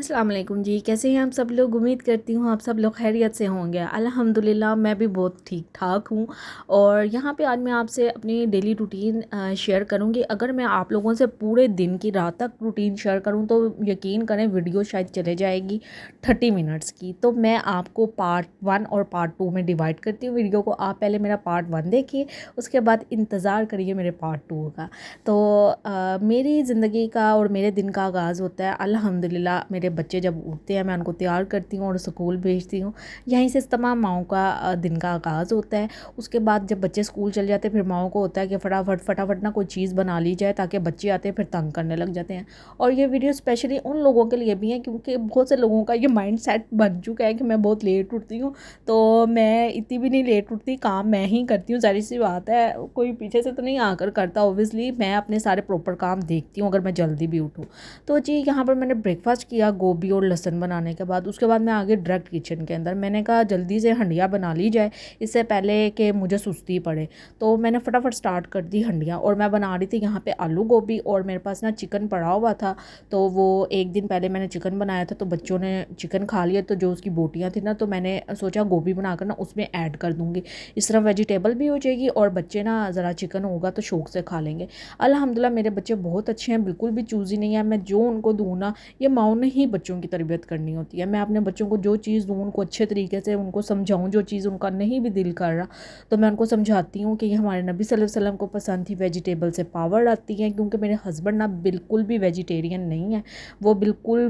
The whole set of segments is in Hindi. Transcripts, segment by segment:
अस्सलाम वालेकुम जी। कैसे हैं आप सब लोग? उम्मीद करती हूँ आप सब लोग खैरियत से होंगे। अल्हम्दुलिल्लाह मैं भी बहुत ठीक ठाक हूँ। और यहाँ पे आज मैं आपसे अपनी डेली रूटीन शेयर करूँगी। अगर मैं आप लोगों से पूरे दिन की रात तक रूटीन शेयर करूँ तो यकीन करें वीडियो शायद चले जाएगी 30 मिनट्स की। तो मैं आपको पार्ट 1 और पार्ट 2 में डिवाइड करती हूँ वीडियो को। आप पहले मेरा पार्ट 1 देखिए, उसके बाद इंतज़ार करिए मेरे पार्ट 2 का। तो मेरी ज़िंदगी का और मेरे दिन का आगाज़ होता है अल्हम्दुलिल्लाह। मेरे बच्चे जब उठते हैं मैं उनको तैयार करती हूँ और स्कूल भेजती हूँ। यहीं से तमाम माओं का दिन का आगाज़ होता है। उसके बाद जब बच्चे स्कूल चले जाते हैं फिर माओं को होता है कि फटाफट फटाफट ना कोई चीज़ बना ली जाए ताकि बच्चे आते हैं फिर तंग करने लग जाते हैं। और ये वीडियो स्पेशली उन लोगों के लिए भी है क्योंकि बहुत से लोगों का ये माइंड सेट बन चुका है कि मैं बहुत लेट उठती हूँ, तो मैं इतनी भी नहीं लेट उठती, काम मैं ही करती हूँ। ज़ाहिर सी बात है, कोई पीछे से तो नहीं आकर करता। ओब्वियसली मैं अपने सारे प्रॉपर काम देखती हूँ अगर मैं जल्दी भी उठूँ। तो जी यहाँ पर मैंने ब्रेकफास्ट किया गोभी और लहसुन बनाने के बाद। उसके बाद मैं आगे डायरेक्ट किचन के अंदर। मैंने कहा जल्दी से हंडिया बना ली जाए इससे पहले कि मुझे सुस्ती पड़े। तो मैंने फटाफट स्टार्ट कर दी हंडिया और मैं बना रही थी यहाँ पे आलू गोभी। और मेरे पास ना चिकन पड़ा हुआ था, तो वो एक दिन पहले मैंने चिकन बनाया था तो बच्चों ने चिकन खा लिया, तो जो उसकी बोटियाँ थी ना तो मैंने सोचा गोभी बनाकर ना उसमें ऐड कर दूँगी। इस तरह वेजिटेबल भी हो जाएगी और बच्चे ना ज़रा चिकन होगा तो शौक़ से खा लेंगे। अल्हम्दुलिल्लाह मेरे बच्चे बहुत अच्छे हैं, बिल्कुल भी चूज़ी नहीं है। मैं जो उनको दूँ ना, ये माँ ने ही बच्चों की तरबियत करनी होती है। मैं अपने बच्चों को जो चीज़ दूँ उनको अच्छे तरीके से उनको समझाऊँ। जो चीज़ उनका नहीं भी दिल कर रहा तो मैं उनको समझाती हूँ कि ये हमारे नबी सल्लल्लाहु अलैहि वसल्लम को पसंद थी, वेजिटेबल से पावर आती है। क्योंकि मेरे हस्बैंड ना बिल्कुल भी वेजिटेरियन नहीं है, वो बिल्कुल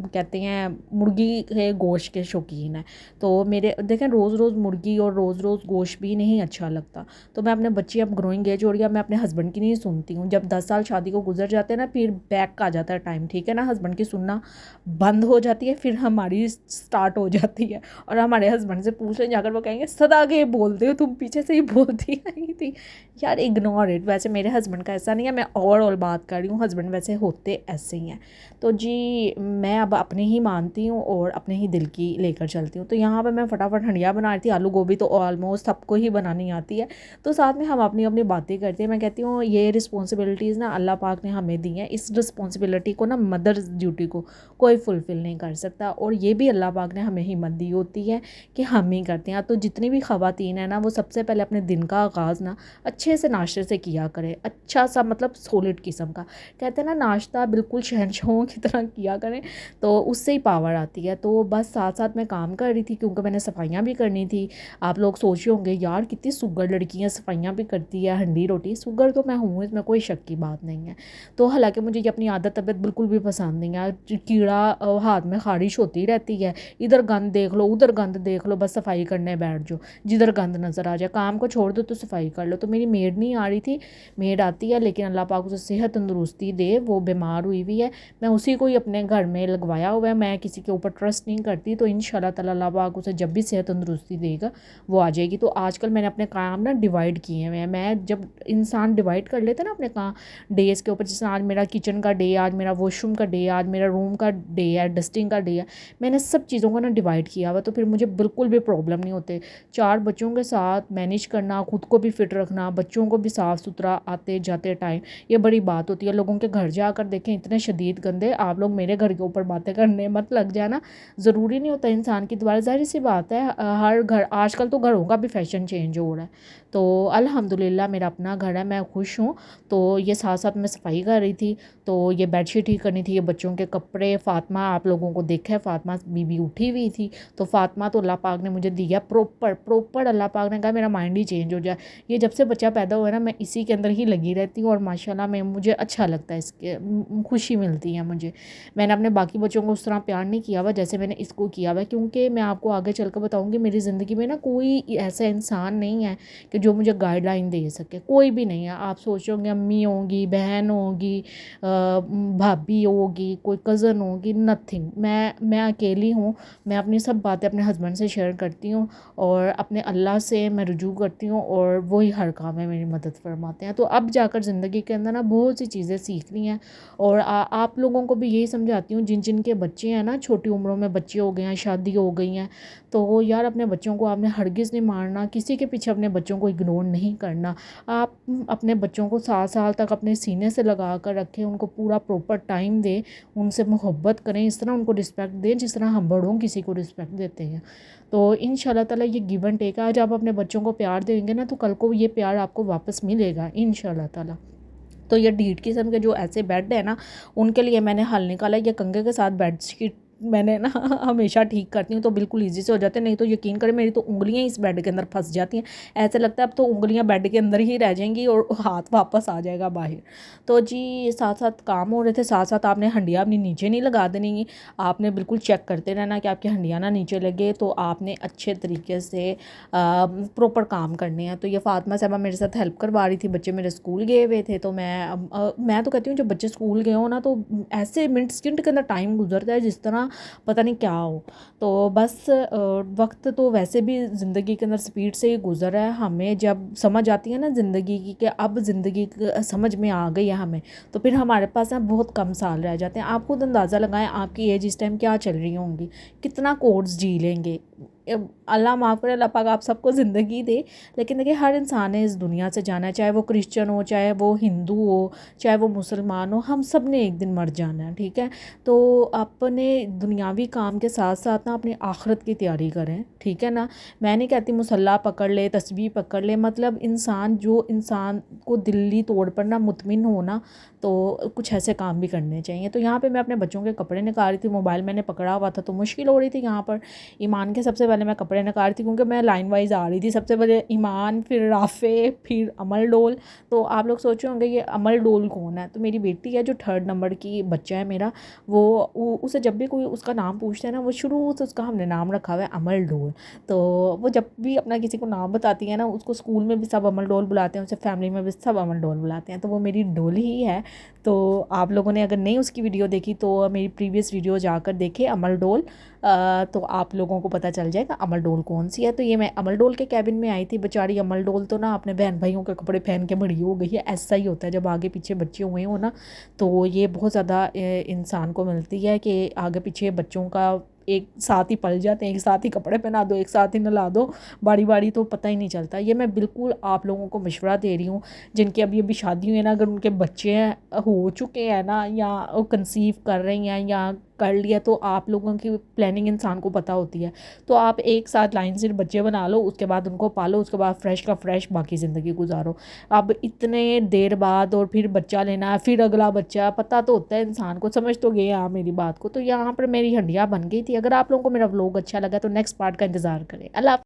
कहते हैं मुर्गी के गोश्त के शौकीन है। तो मेरे देखें रोज़ रोज़ मुर्गी और रोज़ रोज़ गोश्त भी नहीं अच्छा लगता। तो मैं अपने बच्चे अब ग्रोइंग एज हो रही है, मैं अपने हस्बैंड की नहीं सुनती हूँ। जब 10 साल शादी को गुजर जाते हैं ना फिर बैक आ जाता है टाइम, ठीक है ना, हस्बैंड की सुनना बंद हो जाती है, फिर हमारी स्टार्ट हो जाती है। और हमारे हस्बैंड से पूछ लें जाकर, वो कहेंगे सदा के बोलते हो तुम, पीछे से ही बोलती आई थी। यार इग्नोर इट। वैसे मेरे हस्बैंड का ऐसा नहीं है, मैं ओवरऑल बात कर रही हूँ, हस्बैंड वैसे होते ऐसे ही हैं। तो जी मैं अब अपने ही मानती हूँ और अपने ही दिल की लेकर चलती हूँ। तो यहाँ पर मैं फटाफट हंडिया बना रही थी। आलू गोभी तो ऑलमोस्ट सबको ही बनानी आती है, तो साथ में हम अपनी अपनी बातें करते हैं। मैं कहती हूँ ये रिस्पॉन्सिबिलिटीज़ ना अल्लाह पाक ने हमें दी हैं। इस रिस्पॉन्सिबिलिटी को ना मदर्स ड्यूटी को कोई फुलफ़िल नहीं कर सकता, और ये भी अल्लाह पाक ने हमें हिम्मत दी होती है कि हम ही करते हैं। तो जितनी भी ख़वातीन है ना वो सबसे पहले अपने दिन का आगाज़ ना अच्छे से नाश्ते से किया करें, अच्छा सा मतलब सॉलिड किस्म का। कहते हैं ना नाश्ता बिल्कुल शहंशाहों की तरह किया करें, तो उससे ही पावर आती है। तो बस साथ साथ मैं काम कर रही थी क्योंकि मैंने सफाइयाँ भी करनी थी। आप लोग सोच रहे होंगे यार कितनी सुगर लड़की है, सफाइयाँ भी करती है, हंडी रोटी। सुगर तो मैं हूँ, इसमें कोई शक की बात नहीं है। तो हालांकि मुझे ये अपनी आदत तबीयत बिल्कुल भी पसंद नहीं है। कीड़ा हाथ में खारिश होती रहती है, इधर गंद देख लो उधर गंद देख लो, बस सफाई करने बैठ जाओ। जिधर गंद नज़र आ जाए काम को छोड़ दो तो सफाई कर लो। तो मेरी मेड नहीं आ रही थी, मेड आती है लेकिन अल्लाह पाक उसे सेहत तंदुरुस्ती दे, वो बीमार हुई हुई है। मैं उसी को ही अपने घर में लगवाया हुआ है, मैं किसी के ऊपर ट्रस्ट नहीं करती। तो इंशाल्लाह ताला अल्लाह पाक उसे जब भी सेहत तंदुरुस्ती देगा वो आ जाएगी। तो आजकल मैंने अपने काम ना डिवाइड किए हुए हैं। मैं जब इंसान डिवाइड कर लेते ना अपने काम डेज़ के ऊपर, जैसे आज मेरा किचन का डे, आज मेरा वॉशरूम का डे, आज मेरा रूम का डे है, डस्टिंग का डे है, मैंने सब चीज़ों को ना डिवाइड किया हुआ। तो फिर मुझे बिल्कुल भी प्रॉब्लम नहीं होते। 4 बच्चों के साथ मैनेज करना, खुद को भी फिट रखना, बच्चों को भी साफ़ सुथरा आते जाते टाइम, ये बड़ी बात होती है। लोगों के घर जाकर देखें इतने शदीद गंदे, आप लोग मेरे घर के ऊपर बातें करने मत लग जाना। ज़रूरी नहीं होता इंसान की दोबारा, ज़ाहिर सी बात है हर घर आजकल तो घरों का भी फैशन चेंज हो रहा है। तो अल्हम्दुलिल्लाह मेरा अपना घर है, मैं खुश हूँ। तो ये साथ साथ मैं सफाई कर रही थी, तो ये बेडशीट ही करनी थी, ये बच्चों के कपड़े। फ़ातिमा आप लोगों को देखा है, फ़ातिमा बीबी उठी हुई थी, तो फ़ातिमा तो अल्लाह पाक ने मुझे दिया प्रॉपर अल्लाह पाक ने कहा मेरा माइंड ही चेंज हो जाए। ये जब से बच्चा पैदा हुआ है ना मैं इसी के अंदर ही लगी रहती हूँ और माशाल्लाह में मुझे अच्छा लगता है, इसके खुशी मिलती है मुझे। मैंने अपने बाकी बच्चों को उस तरह प्यार नहीं किया हुआ जैसे मैंने इसको किया हुआ, क्योंकि मैं आपको आगे चल कर बताऊँगी मेरी ज़िंदगी में ना कोई ऐसा इंसान नहीं है कि जो मुझे गाइडलाइन दे सके, कोई भी नहीं है। आप सोचोगे अम्मी होंगी, बहन होगी, भाभी होगी, कोई कज़न होगी, नथिंग। मैं अकेली हूँ। मैं अपनी सब बातें अपने हस्बैंड से शेयर करती हूँ और अपने अल्लाह से मैं रुजू करती हूँ और वही हर काम में मेरी मदद फरमाते हैं। तो अब जाकर ज़िंदगी के अंदर ना बहुत सी चीज़ें सीखनी हैं और आप लोगों को भी यही समझाती हूँ जिन जिन के बच्चे हैं ना, छोटी उम्रों में बच्चे हो गए हैं, शादी हो गई हैं, तो यार अपने बच्चों को आपने हरगिज़ नहीं मारना, किसी के पीछे अपने बच्चों को इग्नोर नहीं करना। आप अपने बच्चों को 7 साल तक अपने सीने से लगा कर रखें, उनको पूरा प्रॉपर टाइम दें करें, उनसे मोहब्बत करें, इस तरह उनको रिस्पेक्ट दें जिस तरह हम बड़ों किसी को रिस्पेक्ट देते हैं। तो इंशाल्लाह ताला ये गिव एंड टेक है। आज आप अपने बच्चों को प्यार देंगे ना तो कल को ये प्यार आपको वापस मिलेगा इंशाल्लाह ताला। तो ये ढीठ किस्म के जो ऐसे बेड है ना, उनके लिए मैंने हल निकाला। ये कंघे के साथ बेडशीट मैंने ना हमेशा ठीक करती हूँ तो बिल्कुल ईजी से हो जाते हैं। नहीं तो यकीन करें मेरी तो उंगलियां इस बेड के अंदर फंस जाती हैं। ऐसे लगता है अब तो उंगलियां बेड के अंदर ही रह जाएंगी और हाथ वापस आ जाएगा बाहर। तो जी साथ साथ काम हो रहे थे, साथ साथ आपने हंडिया अपनी नीचे नहीं लगा देनी, आपने बिल्कुल चेक करते रहना कि आपकी हंडिया ना नीचे लगे। तो आपने अच्छे तरीके से प्रॉपर काम करने हैं। तो ये फातिमा साहबा मेरे साथ हेल्प करवा रही थी, बच्चे मेरे स्कूल गए हुए थे। तो मैं तो कहती हूँ जब बच्चे स्कूल गए हो ना तो ऐसे मिनट सेकंड के अंदर टाइम गुजरता है जिस तरह पता नहीं क्या हो। तो बस वक्त तो वैसे भी ज़िंदगी के अंदर स्पीड से ही गुजर रहा है। हमें जब समझ आती है ना ज़िंदगी की कि अब ज़िंदगी समझ में आ गई है हमें, तो फिर हमारे पास ना बहुत कम साल रह जाते हैं। आप खुद अंदाज़ा लगाएं आपकी एज इस टाइम क्या चल रही होंगी, कितना कोर्स जी लेंगे। अल्लाह माफ़ करे, अल्लाह पाक आप सबको ज़िंदगी दे। लेकिन देखिए हर इंसान ने इस दुनिया से जाना है, चाहे वो क्रिश्चियन हो, चाहे वो हिंदू हो, चाहे वो मुसलमान हो, हम सब ने एक दिन मर जाना है, ठीक है। तो अपने दुनियावी काम के साथ साथ ना अपनी आखिरत की तैयारी करें, ठीक है ना। मैं नहीं कहती मुसल्ला पकड़ ले, तस्बीह पकड़ ले, मतलब इंसान को दिल्ली तौर पर ना मुतमिन हो ना, तो कुछ ऐसे काम भी करने चाहिए। तो यहाँ पे मैं अपने बच्चों के कपड़े निकाल रही थी, मोबाइल मैंने पकड़ा हुआ था तो मुश्किल हो रही थी यहाँ पर। ईमान के सबसे पहले मैं कपड़े निकाल रही थी क्योंकि मैं लाइन वाइज आ रही थी, सबसे पहले ईमान, फिर राफ़े, फिर अमल डोल। तो आप लोग सोचे होंगे ये अमल डोल कौन है। तो मेरी बेटी है जो 3rd नंबर की बच्चा है मेरा, उसे जब भी कोई उसका नाम पूछता है ना, वो शुरू से उसका हमने नाम रखा हुआ है अमल डोल। तो वो जब भी अपना किसी को नाम बताती है ना, उसको स्कूल में भी सब अमल डोल बुलाते हैं, उसे फैमिली में भी सब अमल डोल बुलाते हैं। तो वो मेरी डोल ही है। तो आप लोगों ने अगर नहीं उसकी वीडियो देखी तो मेरी प्रीवियस वीडियो जाकर देखें अमल डोल, तो आप लोगों को पता चल जाएगा अमल डोल कौन सी है। तो ये मैं अमल डोल के कैबिन में आई थी। बेचारी अमल डोल तो ना अपने बहन भाइयों के कपड़े पहन के बड़ी हो गई है। ऐसा ही होता है जब आगे पीछे बच्चे हुए हो ना, तो ये बहुत ज़्यादा इंसान को मिलती है कि आगे पीछे बच्चों का एक साथ ही पल जाते हैं, एक साथ ही कपड़े पहना दो, एक साथ ही नला दो, बारी बारी, तो पता ही नहीं चलता। ये मैं बिल्कुल आप लोगों को मशवरा दे रही हूँ जिनकी अभी शादी हुई है ना, अगर उनके बच्चे हो चुके हैं ना, या कंसीव कर रही हैं या कर लिया, तो आप लोगों की प्लानिंग इंसान को पता होती है। तो आप एक साथ लाइन से बच्चे बना लो, उसके बाद उनको पालो, उसके बाद फ्रेश का फ्रेश बाकी ज़िंदगी गुजारो। अब इतने देर बाद और फिर बच्चा लेना, फिर अगला बच्चा, पता तो होता है इंसान को, समझ तो गए आप मेरी बात को। तो यहाँ पर मेरी हंडिया बन गई थी। अगर आप लोगों को मेरा व्लॉग अच्छा लगा तो नेक्स्ट पार्ट का इंतज़ार करें। अल्लाह।